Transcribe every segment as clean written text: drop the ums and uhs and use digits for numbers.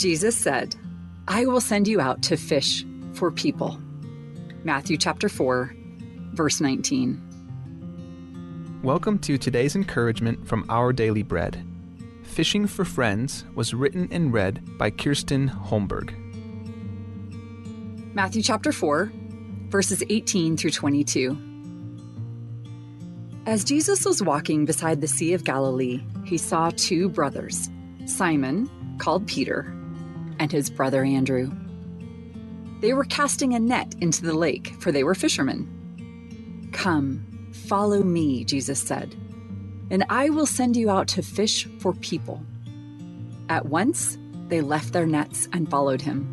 Jesus said, "I will send you out to fish for people." Matthew chapter 4, verse 19. Welcome to today's encouragement from Our Daily Bread. Fishing for Friends was written and read by Kirsten Holmberg. Matthew chapter 4, verses 18 through 22. As Jesus was walking beside the Sea of Galilee, he saw two brothers, Simon, called Peter, and his brother Andrew. They were casting a net into the lake, for they were fishermen. "Come, follow me," Jesus said, "and I will send you out to fish for people." At once, they left their nets and followed him.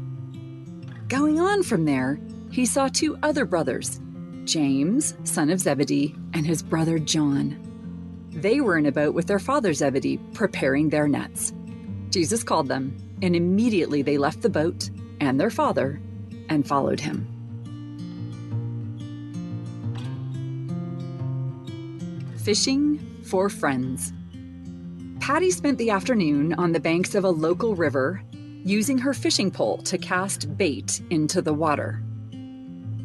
Going on from there, he saw two other brothers, James, son of Zebedee, and his brother John. They were in a boat with their father Zebedee, preparing their nets. Jesus called them, and immediately they left the boat and their father and followed him. Fishing for friends. Patty spent the afternoon on the banks of a local river, using her fishing pole to cast bait into the water.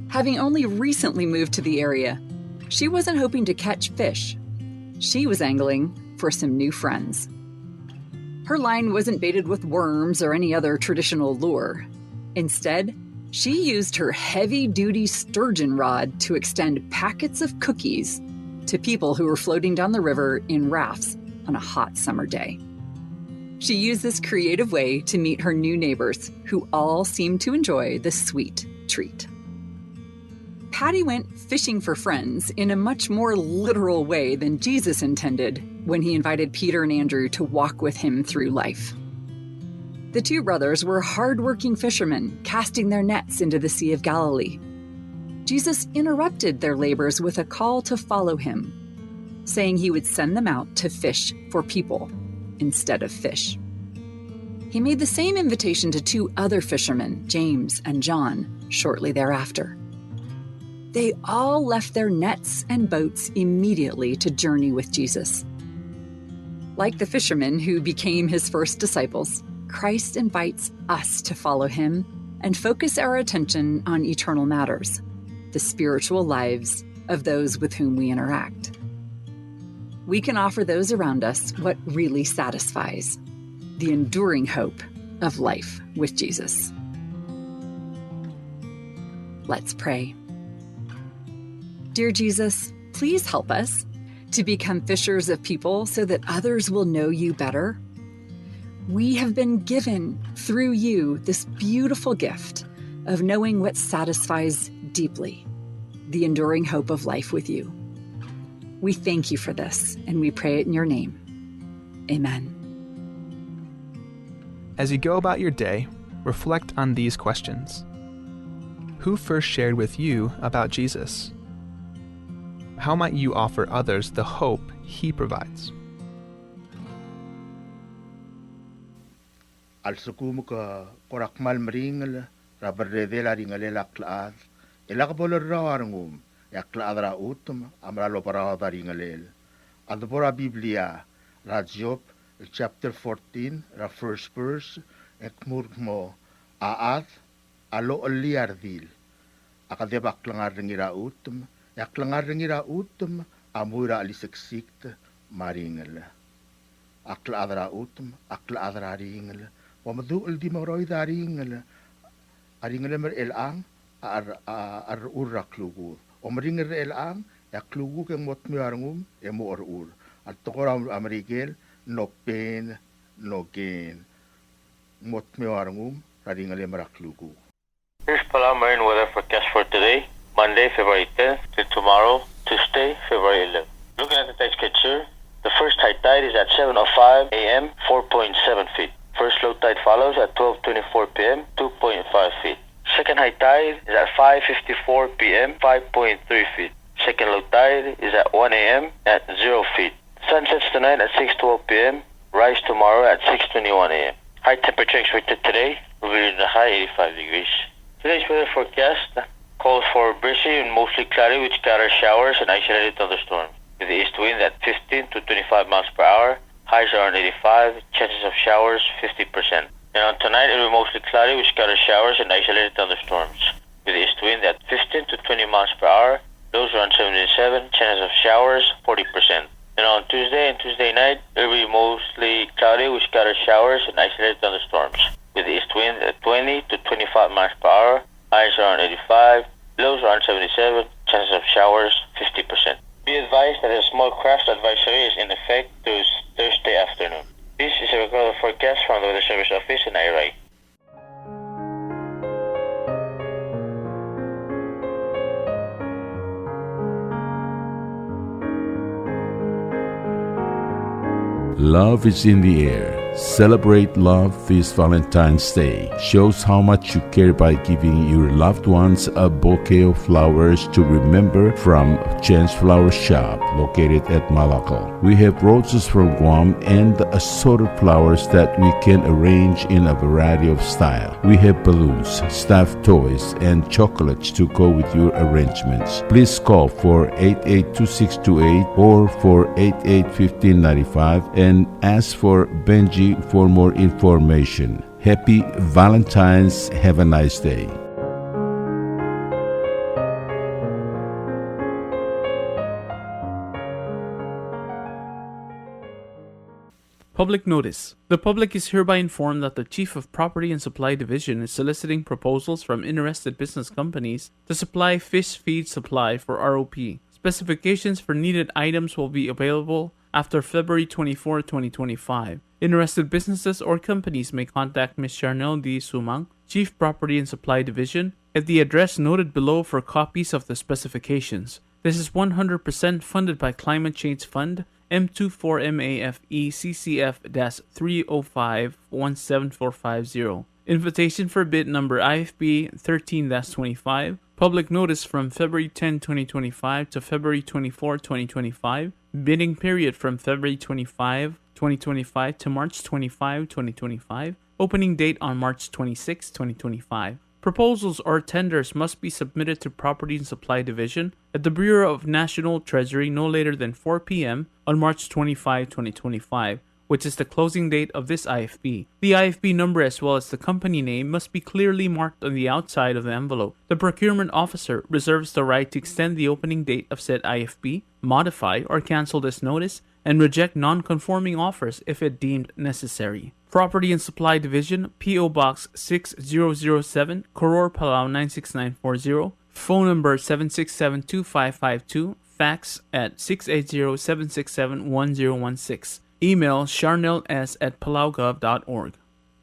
Having only recently moved to the area, she wasn't hoping to catch fish. She was angling for some new friends. Her line wasn't baited with worms or any other traditional lure. Instead, she used her heavy-duty sturgeon rod to extend packets of cookies to people who were floating down the river in rafts on a hot summer day. She used this creative way to meet her new neighbors, who all seemed to enjoy the sweet treat. Patty went fishing for friends in a much more literal way than Jesus intended when he invited Peter and Andrew to walk with him through life. The two brothers were hard-working fishermen casting their nets into the Sea of Galilee. Jesus interrupted their labors with a call to follow him, saying he would send them out to fish for people instead of fish. He made the same invitation to two other fishermen, James and John, shortly thereafter. They all left their nets and boats immediately to journey with Jesus. Like the fishermen who became his first disciples, Christ invites us to follow him and focus our attention on eternal matters, the spiritual lives of those with whom we interact. We can offer those around us what really satisfies, the enduring hope of life with Jesus. Let's pray. Dear Jesus, please help us to become fishers of people so that others will know you better. We have been given through you this beautiful gift of knowing what satisfies deeply, the enduring hope of life with you. We thank you for this, and we pray it in your name. Amen. As you go about your day, reflect on these questions. Who first shared with you about Jesus? How might you offer others the hope he provides? Al sukumuka korakmal maringal raberdela ringalela klaad elakbol rawarngum yaklaadra utum amralo parada ringalel adbora Biblia ra Job chapter 14 ra first verse ekmurmo aat alo liardil akadebak langar ringira utum yaklangar ringira utum amura aliseksikt maringal akla adra ringal wamadu uldi maroy daringal aringal mer elang ar uraklugu omringal elang yaklugu keng mot miarngum emo ur at tokora amerigel no pain no gain mot miarngum raringal meraklugu. Here's Palauan marine weather forecast for today, Monday, February 10th, to tomorrow, Tuesday, February 11th. Looking at the tide schedule, the first high tide is at 7:05 a.m., 4.7 feet. First low tide follows at 12:24 p.m., 2.5 feet. Second high tide is at 5:54 p.m., 5.3 feet. Second low tide is at 1 a.m. at 0 feet. Sun sets tonight at 6:12 p.m., rise tomorrow at 6:21 a.m. High temperature expected today will be in the high 85 degrees. Today's weather forecast calls for breezy and mostly cloudy with scattered showers and isolated thunderstorms. With the east wind at 15 to 25 miles per hour, highs are around 85, chances of showers 50%. And on tonight, it will be mostly cloudy with scattered showers and isolated thunderstorms. With the east wind at 15 to 20 miles per hour, lows around 77, chances of showers 40%. And on Tuesday and Tuesday night, it will be mostly cloudy with scattered showers and isolated thunderstorms. With the east wind at 20 to 25 miles per hour, highs around 85, lows around 77, chances of showers 50%. Be advised that a small craft advisory is in effect through Thursday afternoon. This is a recorded forecast from the Weather Service Office in Iray. Love is in the air. Celebrate love this Valentine's Day. Shows how much you care by giving your loved ones a bouquet of flowers to remember from Chance Flower Shop located at Malacca. We have roses from Guam and assorted flowers that we can arrange in a variety of style. We have balloons, stuffed toys, and chocolates to go with your arrangements. Please call for 882628 or for 881595 and ask for Benji for more information. Happy Valentine's. Have a nice day. Public notice. The public is hereby informed that the Chief of Property and Supply Division is soliciting proposals from interested business companies to supply fish feed supply for ROP. Specifications for needed items will be available after February 24, 2025. Interested businesses or companies may contact Ms. Charnel D. Sumang, Chief Property and Supply Division, at the address noted below for copies of the specifications. This is 100% funded by Climate Change Fund, M24MAFE CCF-305-17450. Invitation for bid number IFB 13-25. Public notice from February 10, 2025 to February 24, 2025. Bidding period from February 25, 2025 to March 25, 2025. Opening date on March 26, 2025. Proposals or tenders must be submitted to Property and Supply Division at the Bureau of National Treasury no later than 4 p.m. on March 25, 2025, which is the closing date of this IFB. The IFB number as well as the company name must be clearly marked on the outside of the envelope. The procurement officer reserves the right to extend the opening date of said IFB, modify or cancel this notice, and reject non-conforming offers if it deemed necessary. Property and Supply Division, P.O. Box 6007, Koror, Palau 96940, phone number 7672552, fax at 680-767-1016. Email charnels@palaugov.org.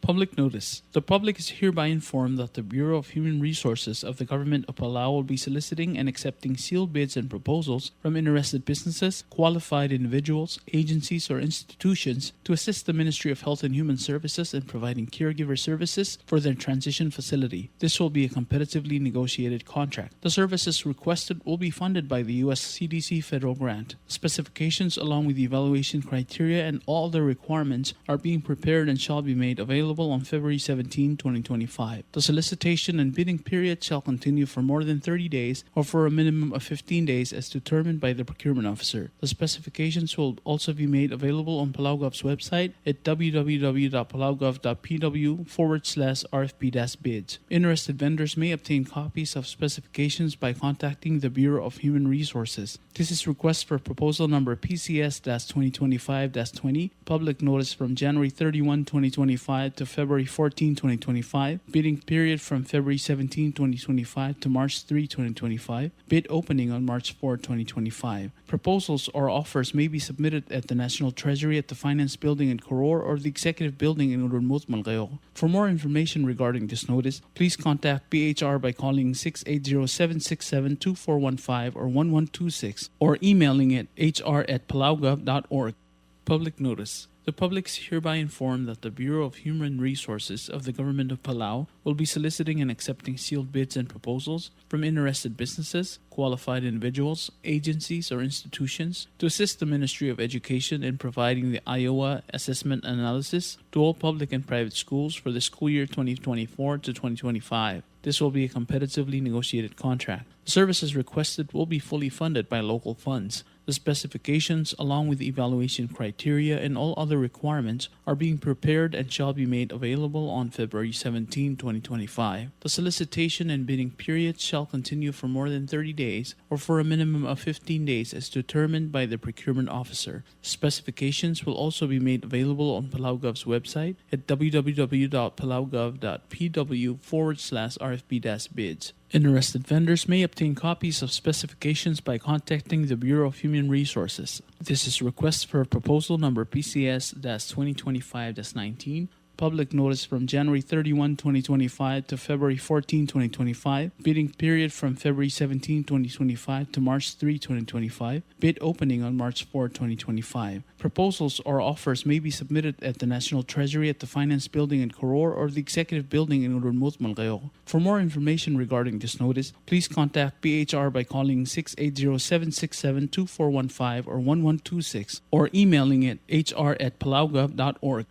Public notice. The public is hereby informed that the Bureau of Human Resources of the Government of Palau will be soliciting and accepting sealed bids and proposals from interested businesses, qualified individuals, agencies, or institutions to assist the Ministry of Health and Human Services in providing caregiver services for their transition facility. This will be a competitively negotiated contract. The services requested will be funded by the U.S. CDC federal grant. Specifications along with the evaluation criteria and all the requirements are being prepared and shall be made available on February 17, 2025. The solicitation and bidding period shall continue for more than 30 days or for a minimum of 15 days as determined by the procurement officer. The specifications will also be made available on PalauGov's website at www.palaugov.pw/RFP-bids. Interested vendors may obtain copies of specifications by contacting the Bureau of Human Resources. This is request for proposal number PCS-2025-20, public notice from January 31, 2025 to February 14, 2025. Bidding period from February 17, 2025 to March 3, 2025. Bid opening on March 4, 2025. Proposals or offers may be submitted at the National Treasury at the Finance Building in Koror or the Executive Building in Urunmut, Malgayo. For more information regarding this notice, please contact BHR by calling 680-767-2415 or 1126 or emailing it hr@palaugov.org. Public notice. The public is hereby informed that the Bureau of Human Resources of the Government of Palau will be soliciting and accepting sealed bids and proposals from interested businesses, qualified individuals, agencies, or institutions to assist the Ministry of Education in providing the Iowa Assessment Analysis to all public and private schools for the school year 2024 to 2025. This will be a competitively negotiated contract. The services requested will be fully funded by local funds. The specifications, along with the evaluation criteria and all other requirements, are being prepared and shall be made available on February 17, 2025. The solicitation and bidding period shall continue for more than 30 days or for a minimum of 15 days as determined by the procurement officer. Specifications will also be made available on PalauGov's website at www.palaugov.pw/RFP-bids. Interested vendors may obtain copies of specifications by contacting the Bureau of Human Resources. This is request for proposal number PCS-2025-19. Public notice from January 31, 2025 to February 14, 2025. Bidding period from February 17, 2025 to March 3, 2025. Bid opening on March 4, 2025. Proposals or offers may be submitted at the National Treasury at the Finance Building in Koror or the Executive Building in Urunmut, Malgayo. For more information regarding this notice, please contact PHR by calling 680-767-2415 or 1126 or emailing it hr@palaugov.org.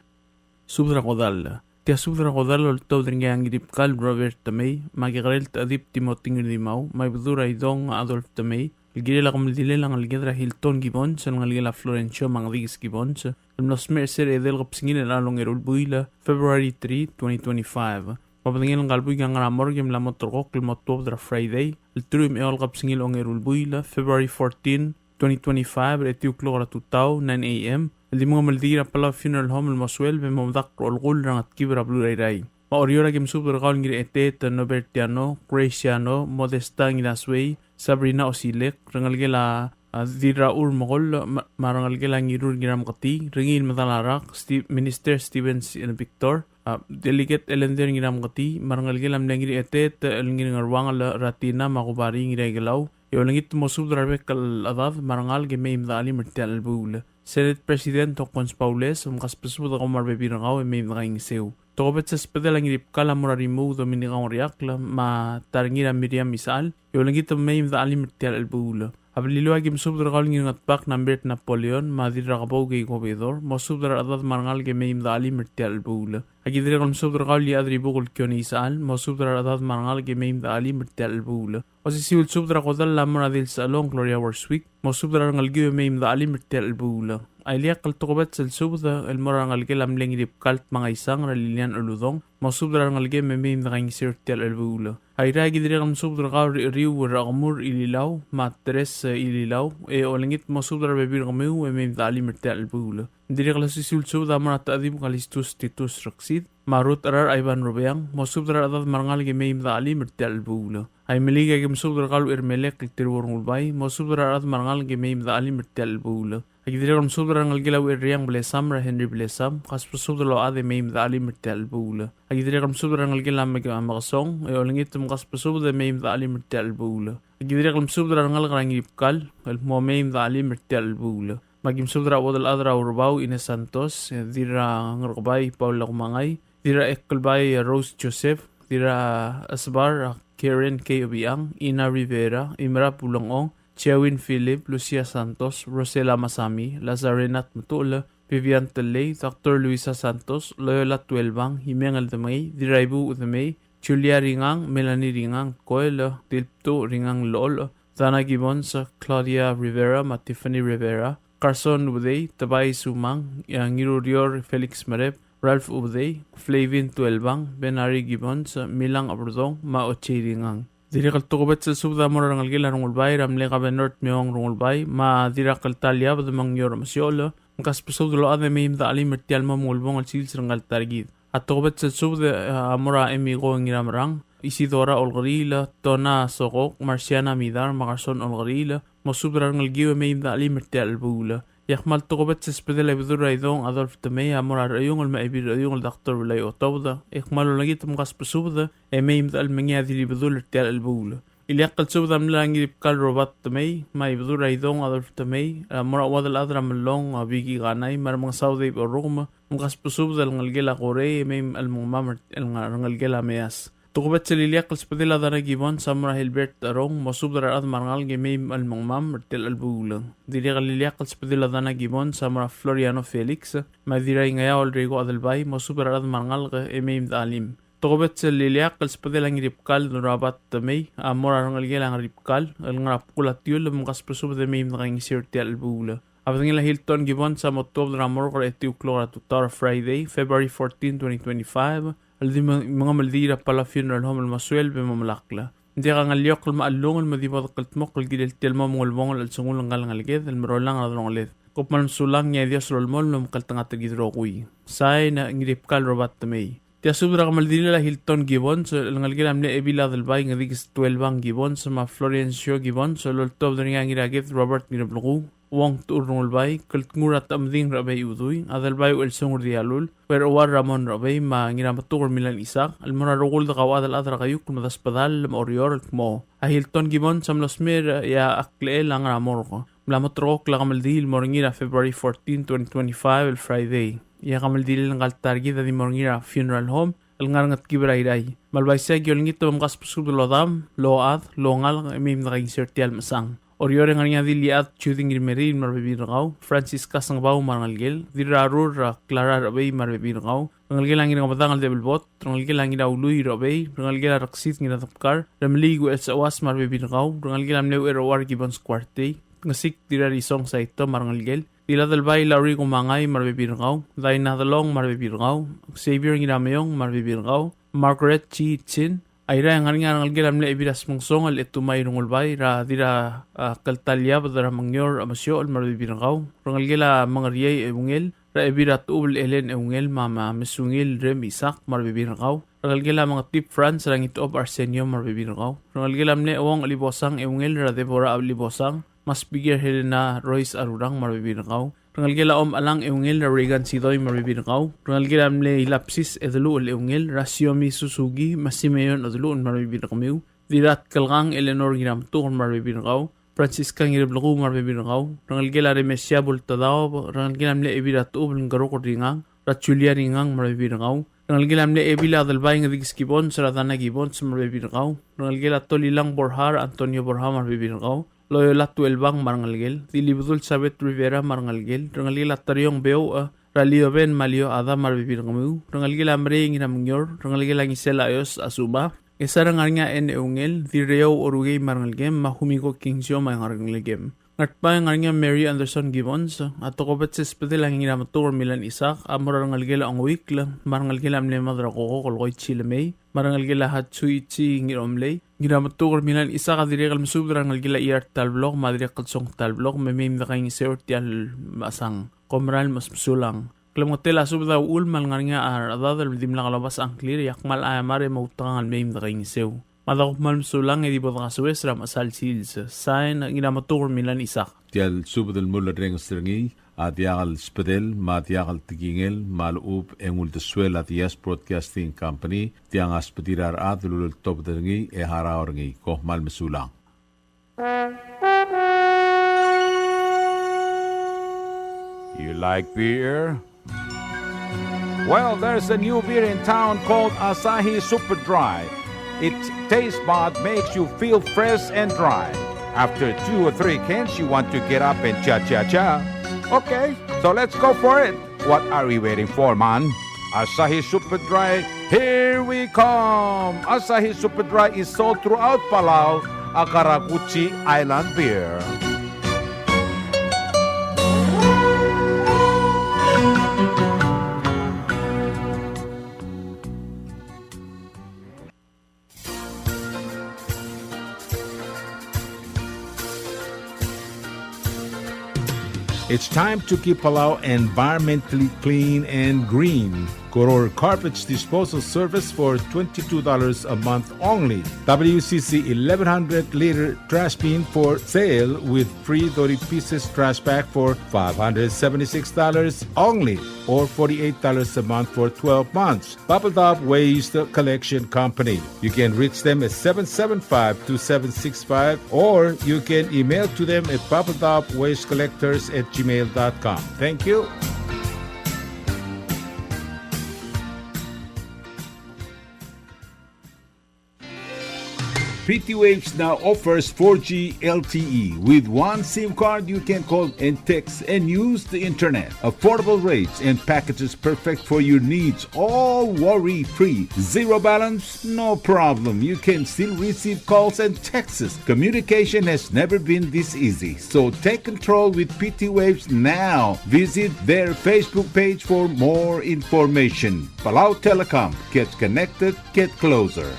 Subra Godal. Tia subra Godal ol todring yang idip kal Robert Tamay, magigrel tadip timoting limau, may budura idong Adolf Tamay, Gila kamildilang algedra Hilton Gibbons, ang algela Florencio Mangdigis Gibbons, ang nosmer ser edel kapsingin lalong erulbuila, February 3, 2025. Papatingin ang kalbuy ang ramor gem lamot torkok limot dra Friday, el truim eol kapsingil ang erulbuila, February 14, 2025, retiuklo ra tutao, 9 a.m. اللي mga maldira pala funeral home المسويل بموضق الغول رانت كبيرة بلوراي ما أوريورا جم سوبر قال نجري إتيت نوبرتيانو كريستيانو موديستا نجلاسوي سابرينا أوسيلك رنجل جلا ذيرا أور مغول ما رنجل جلا نيرور جرام قتي رنجيل مثل عراق مينستر ستيفنز فيكتور delegate elender ngiram قتي ما رنجل جلا منجري إتيت النجري نروان راتينا ما غباري نجري جلاو يولنجيت موسوب دربك الأضاف ما رنجل جميم ذالي مرتال البول Senate President Tokons Paules umkaspesu da komar bebirangau may makaing seu. Tokobet sa spedal ang irip kala mura remove dominikang riakla ma taringira Miriam Misal yolangit may da alim tial albula. Ablilo agim subdra kaling ngat pak nambert Napoleon ma dira kabaw gay gobedor mo subdra adad marangal ge may da alim tial albula. Agidira kal subdra kali adri bugol kyon isal mo subdra adad marangal ge may da alim tial albula. O si siul subdra kodal lamra dil sa along Gloria Warswick mo subdra ngal ge may da alim tial albula. Ailia kal tokobet sa subda el mora ngal ge lamleng dip kalt mga isang ralilian uludong mo subdra ngal ge may da kaing sir tial albula. Ayra gidira kal subdra kal riu ragamur ililaw matres ililaw olengit mo subdra bebir kameu may da alim tial albula. Diri kal sisul subda mara tadim kalistus titus raksid marut arar Ivan Rubeang mo subdra adad marangal ge may da alim tial albula. Ay meliga ge subdra kal irmelek tirworngul bay mo subdra adad marangal ge may da alim tial albula. Agidira kam subdra ngal gilaw irriang blesam ra Henry Blesam kas subdra lo ade may da alim tial albula. Agidira kam subdra ngal gilam magasong olengit kas subda may da alim tial albula. Agidira kam subdra ngal grangip kal el mo may da alim tial albula. Magim subdra wadal adra urbaw Ines Santos dira ngrobay Paula Kumangay dira ekalbay Rose Joseph dira asbar Karen K. Obiang Ina Rivera Imra Pulongong Chewin Philip Lucia Santos Rosela Masami Lazarenat Matula Vivian Telay Dr. Luisa Santos Loyola Tuelbang Himeng Aldamay Diraibu Udamay Julia Ringang Melanie Ringang Coelho Dilpto Ringang Lolo Dana Gibbons Claudia Rivera Tiffany Rivera Carson Uday, Tabay Sumang, Ngirurior Felix Marep, Ralph Uday, Flavin Tuelbang, Benari Gibbons, Milang Abrodong, Maoche Ringang. Diri kal tukobet sa subda mo rangal gila rungulbay, ramle ka benort miyong rungulbay, ma dira kal talya badamang yor masyolo, mkas pasubda lo ade may imda alim mertial mo mulbong al sils rangal targid. At tukobet sa subda amura emigo ngiramrang, Isidora Olgarila, Tona Sokok, Marciana Midar, Macarson Olgarila, Mosubra ngalgiwe may imda alim mertial albula. Yakmal tukobet sa spedala bidura idong Adolf Tamay, amura rayong al maibir rayong al Dr. Ulay Otobda, ikmal ulagit mkas pasubda, may imda al mangyadili bidula mertial albula. Iliakal subda mlangi kal Robert Tamay, may bidura idong Adolf Tamay, amura wadal adra malong bigi ganay, maramang Saudi o Roma, mkas pasubda al ngalgela kore, may al mumamar al ngalgela mayas. Tukubet sa liliak kalspadila dana gibon Samra Hilbert Arong masubdara at marangal gemay almangmam mertel albulang. Diri kaliliak kalspadila dana gibon Samra Floriano Felix, madiray ngaya Olrego Adalbay masubdara at marangal ka emay alim. Tokobet sa liliak kalspadel ang ripkal no rabat tamay amor ang algel ang ripkal al ngrap kulatyul mga spesub de may nakaing sirti albula. Abang nila Hilton gibon sa motob na amor ko eti uklora tutar Friday, February 14, 2025. Aldi mga maldira pala funeral home almaswel be mamalakla. Hindi ka ngalyok al maalungan madibad kaltmok al gidel telmo mongol al sungul ang galangalged al marolang radrongalet. Kupman sulang niya Dios rolmol no kaltangat gidro kuy. Say na ngiripkal rabat tamay. Tiya subra kamaldila la Hilton Gibbon so langalgilam ne ebila del bay ngadigis 12 ang Gibbon sa ma Florencio Gibbon so loltob den nga ngiragit Robert Nirabluku wong turnul bay kultngurat amding rabay uduy adal bay el songur dialul pero war Ramon rabay ma ngiramatur Milan Isak al morarugul da kawadal adra kayuk kumadas padal orior mo a Hilton Gibbon sam losmer ya akle lang ramor ko mlamotrok la kamaldil moringira February 14, 2025 el Friday. Ya kamaldil ng altargi da di morngira funeral home al ngarangat kibrayday malbaysa gyol ngito mamkas pusub lodam load longal mim na insertial masang oriore nga nga diliat shooting merin marbibirgaw Francisca sangbaw marangalgel dirarur Clara rabay marbibirgaw rangalgel ang nga batangal debelbot rangalgel ang nga uluy rabay rangalgel raksit nga tapkar ramligo et sa was marbibirgaw rangalgel am lew erowar gibons kwarte ngasik dirarisong sa ito marangalgel Tila dalbay lari kumangay marbibirgaw, dahil nadalong marbibirgaw, Xavier nginamayong marbibirgaw, Margaret Chi Chin, ayra ang nga ngalgilam na ibiras mong songal ito may rungulbay, ra dira kaltalya badara mangyor amasyo al marbibirgaw, rangalgila mga riyay eungel, ra ibirat ubl elen eungel mama mesungil rem isak marbibirgaw, rangalgila mga tip France rang ito of Arsenio marbibirgaw, rangalgilam na ewang alibosang eungel ra Deborah alibosang, mas bigger Helena Royce Arurang marbibirgaw. Rangalgila alang eungel na Regan Sidoy marbibirgaw. Rangalgila amle Lapsis edulu eungel Rasiomi Susugi Masimeyon edulu marbibirgaw. Dirat kalgang Eleanor ginamtukon marbibirgaw. Francisca ngiriblaku marbibirgaw. Rangalgila Remesia Bultadaw. Rangalgila amle ebirat ubl ngaroko ringang. Ratchulia ringang marbibirgaw. Rangalgila amle ebila dalbay ngadigis gibon saradana gibon marbibirgaw. Rangalgila tolilang Borjar Antonio Borja marbibirgaw. Loyola 12 ang marangalgel, Dilibudul Sabet Rivera marangalgel, rangalgel ataryong beo Ralio Ben Malio Ada marbibirgamu, rangalgel amre nginamngyor, rangalgel ang isela ayos asuba, esarangal nga en eungel, direo orugay marangalgem, mahumiko kingsyo marangalgem. Ngatpa nga Mary Anderson Gibbons, ato ko bet sespedel ang nginamatur Milan Isak, amorangalgel ang week lang, marangalgel amle madrakoko kolkoy chilamay, marangalgel hatsuichi ngiromlay, ginamatukor Milan isa ka direk al masubra ngalgila iart talblog madrek kalsong talblog memim na kayong seortial masang komral mas sulang klamotel asubda ulmal nga adadal dimla kalabas ang clear yakmal ayamare mautangan memim na kayong sew madakop mal sulang edi bot kasuwes ram asal sils sign ginamatukor Milan isa tial subdel mulla reng strengi Adiagal Spedel, Matiagal Tigingel, Malub, Engul de Suel at Yes Broadcasting Company, Tiang Aspedirar Adulul Top Dengi, Ehara Orgi, Kohmal Mesulang. You like beer? Well, there's a new beer in town called Asahi Super Dry. Its taste bud makes you feel fresh and dry. After 2 or 3 cans, you want to get up and cha-cha-cha. Okay, so let's go for it. What are we waiting for, man? Asahi Super Dry, here we come. Asahi Super Dry is sold throughout Palau, a Karaguchi Island beer. It's time to keep Palau environmentally clean and green. Koror Carpets Disposal Service for $22 a month only. WCC 1100-liter trash bin for sale with free 30 pieces trash bag for $576 only, or $48 a month for 12 months. Bubble Top Waste Collection Company. You can reach them at 775-2765, or you can email to them at bubbletopwastecollectors@gmail.com. Thank you. PT Waves now offers 4G LTE. With one SIM card, you can call and text and use the internet. Affordable rates and packages perfect for your needs. All worry-free. Zero balance? No problem. You can still receive calls and texts. Communication has never been this easy. So take control with PT Waves now. Visit their Facebook page for more information. Palau Telecom. Get connected, get closer.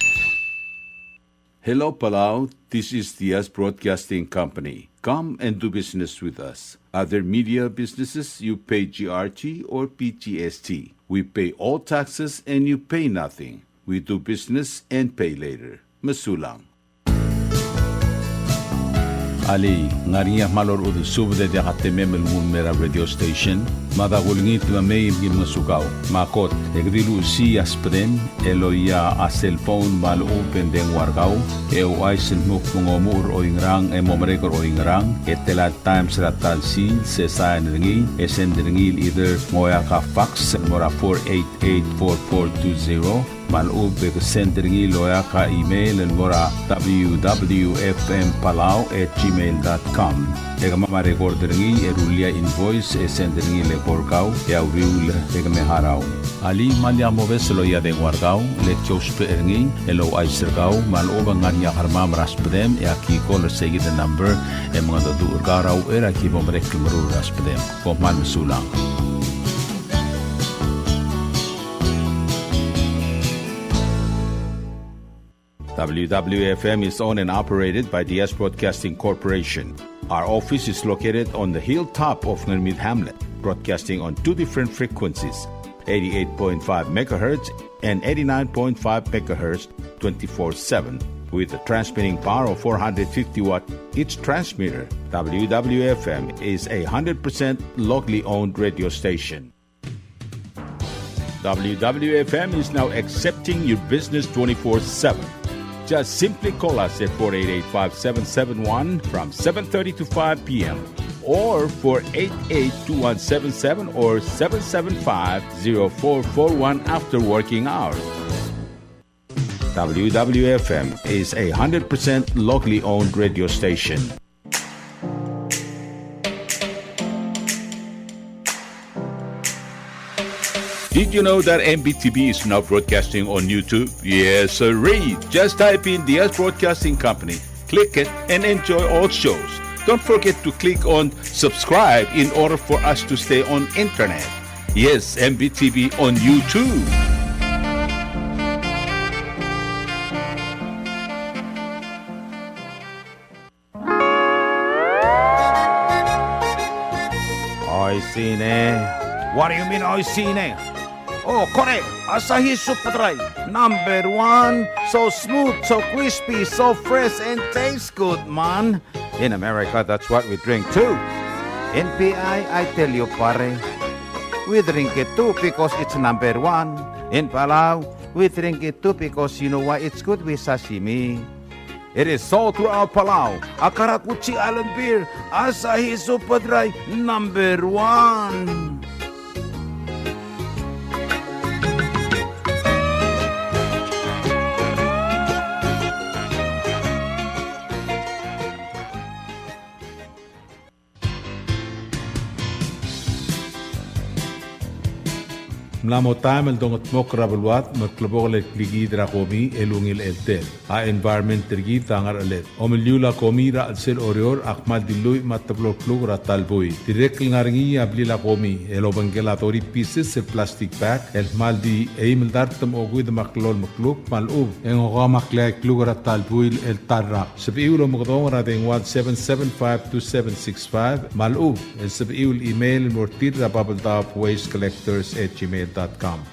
Hello, Palau. This is Diaz Broadcasting Company. Come and do business with us. Other media businesses, you pay GRT or PGST. We pay all taxes and you pay nothing. We do business and pay later. Masulang. Ali, ngariya malor udu subde de memel mun mera radio station. Madagulngit mamay yung masugaw. Makot, egdilu si aspren, eloya a cellphone mal open den wargaw, ay sinmuk mungomur o ingrang, momrekor o ingrang, telat times ratal sil, sesayan ringi, ringi either ngoya ka fax, mora 488-4420, malub send ringi loya ka email, mora www.fmpalau@gmail.com. Ega mamarecord ringi, erulia invoice, send ringi le Borgao, Yauriul, Egameharao. Ali Malia Moveslo ya de Wargao, Lechos Peringi, Elo Isergao, Malobangan Yaharmam Raspedem, Yaki Color Segi the number, Emanga du Urgarao, Eraki Bomrekimru Raspedem, Koman Sulang. WWFM is owned and operated by DS Broadcasting Corporation. Our office is located on the hilltop of Nurmid Hamlet, broadcasting on two different frequencies, 88.5 MHz and 89.5 MHz 24/7, with a transmitting power of 450 watt each transmitter. WWFM is a 100% locally owned radio station. WWFM is now accepting your business 24/7. Just simply call us at 488-5771 from 7:30 to 5 p.m. or 488-2177 or 775-0441 after working hours. WWFM is a 100% locally owned radio station. Did you know that MBTV is now broadcasting on YouTube? Yes, sirree. Just type in DS Broadcasting Company, click it, and enjoy all shows. Don't forget to click on subscribe in order for us to stay on internet. Yes, MBTV on YouTube. Oisine. What do you mean, oisine? Oh, correct. Asahi Superdry. Number 1. So smooth, so crispy, so fresh, and tastes good, man. In America, that's what we drink too. NPI, I tell you, pare. We drink it too because it's number 1. In Palau, we drink it too because you know why it's good with sashimi. It is sold throughout Palau. Akarakuchi Island Beer. Asahi Superdry. Number 1. Mlamotam el dongot mok rabulwat maklabog le kligi dra komi elungil eltel a environment tergi tangar alet omelyula komi ra alsel orior akmal dilui matablo plug ra talboy direk ngaringi abli la komi elobangela tori pieces el plastic bag el maldi eimel dartam ogud maklol makluk malub en oga makle plug ra talboy el tarra sabiulo mogdong ra deng 17752765 malub el sabiul email mortir ra bubbletopwastecollectors@gmail.com.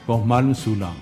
Pohmal Sulang.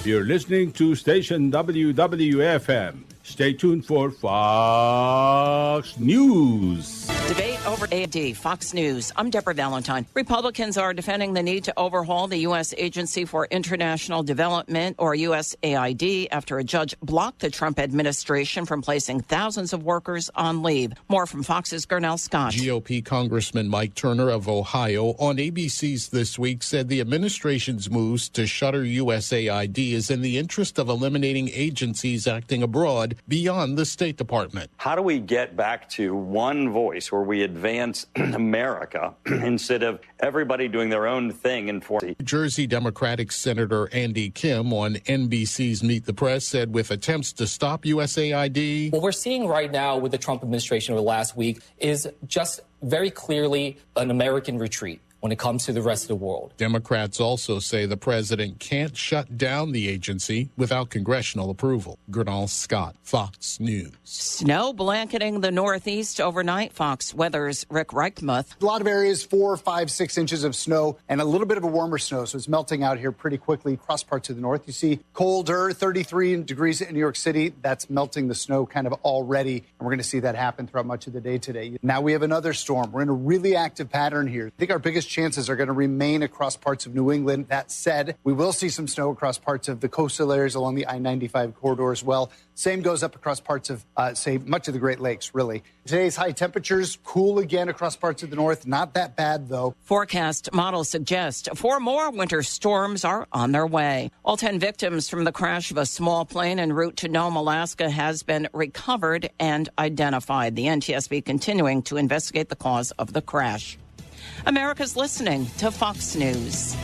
You're listening to station WWFM Stay tuned for Fox News. Debate over AD, Fox News. I'm Deborah Valentine. Republicans are defending the need to overhaul the U.S. Agency for International Development, or USAID, after a judge blocked the Trump administration from placing thousands of workers on leave. More from Fox's Gernell Scott. GOP Congressman Mike Turner of Ohio on ABC's This Week said the administration's moves to shutter USAID is in the interest of eliminating agencies acting abroad beyond the State Department. How do we get back to one voice where we advance America instead of everybody doing their own thing in foreign? Jersey Democratic Senator Andy Kim on NBC's Meet the Press said with attempts to stop USAID. What we're seeing right now with the Trump administration over the last week is just very clearly an American retreat when it comes to the rest of the world. Democrats also say the president can't shut down the agency without congressional approval. Gernell Scott, Fox News. Snow blanketing the Northeast overnight. Fox Weather's Rick Reichmuth. A lot of areas, 4, 5, 6 inches of snow and a little bit of a warmer snow. So it's melting out here pretty quickly across parts of the north. You see colder, 33 degrees in New York City. That's melting the snow kind of already. And we're going to see that happen throughout much of the day today. Now we have another storm. We're in a really active pattern here. I think our biggest chances are going to remain across parts of New England. That said, we will see some snow across parts of the coastal areas along the I-95 corridor as well. Same goes up across parts of, say, much of the Great Lakes, really. Today's high temperatures cool again across parts of the north. Not that bad, though. Forecast models suggest 4 more winter storms are on their way. All 10 victims from the crash of a small plane en route to Nome, Alaska has been recovered and identified. The NTSB continuing to investigate the cause of the crash. America's listening to Fox News.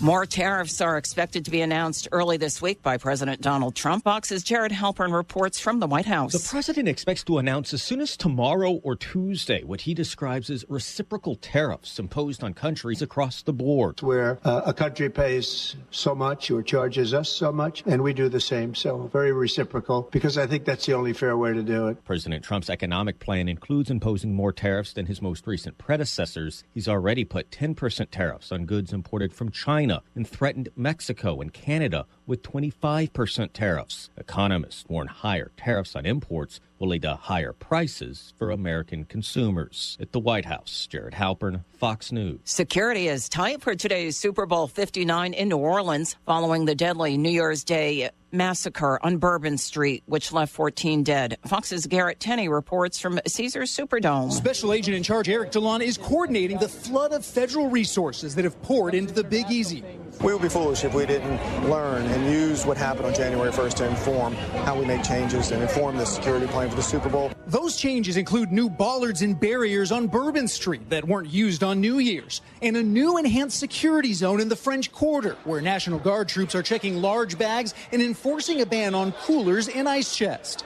More tariffs are expected to be announced early this week by President Donald Trump. Fox's Jared Halpern reports from the White House. The president expects to announce as soon as tomorrow or Tuesday what he describes as reciprocal tariffs imposed on countries across the board. Where a country pays so much or charges us so much, and we do the same. So very reciprocal, because I think that's the only fair way to do it. President Trump's economic plan includes imposing more tariffs than his most recent predecessors. He's already put 10% tariffs on goods imported from China and threatened Mexico and Canada with 25% tariffs. Economists warn higher tariffs on imports will lead to higher prices for American consumers. At the White House, Jared Halpern, Fox News. Security is tight for today's Super Bowl 59 in New Orleans following the deadly New Year's Day massacre on Bourbon Street, which left 14 dead. Fox's Garrett Tenney reports from Caesars Superdome. Special Agent in Charge Eric Delon is coordinating the flood of federal resources that have poured into the Big Easy. We would be foolish if we didn't learn and use what happened on January 1st to inform how we make changes and inform the security plan for the Super Bowl. Those changes include new bollards and barriers on Bourbon Street that weren't used on New Year's, and a new enhanced security zone in the French Quarter, where National Guard troops are checking large bags and enforcing a ban on coolers and ice chest.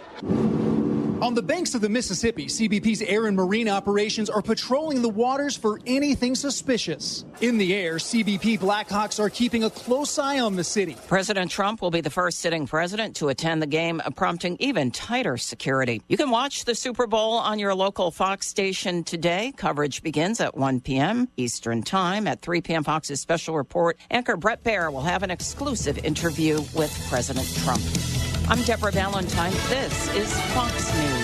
On the banks of the Mississippi, CBP's air and marine operations are patrolling the waters for anything suspicious. In the air, CBP Blackhawks are keeping a close eye on the city. President Trump will be the first sitting president to attend the game, prompting even tighter security. You can watch the Super Bowl on your local Fox station today. Coverage begins at 1 p.m. Eastern Time. At 3 p.m., Fox's special report anchor Brett Baer will have an exclusive interview with President Trump. I'm Deborah Valentine. This is Fox News.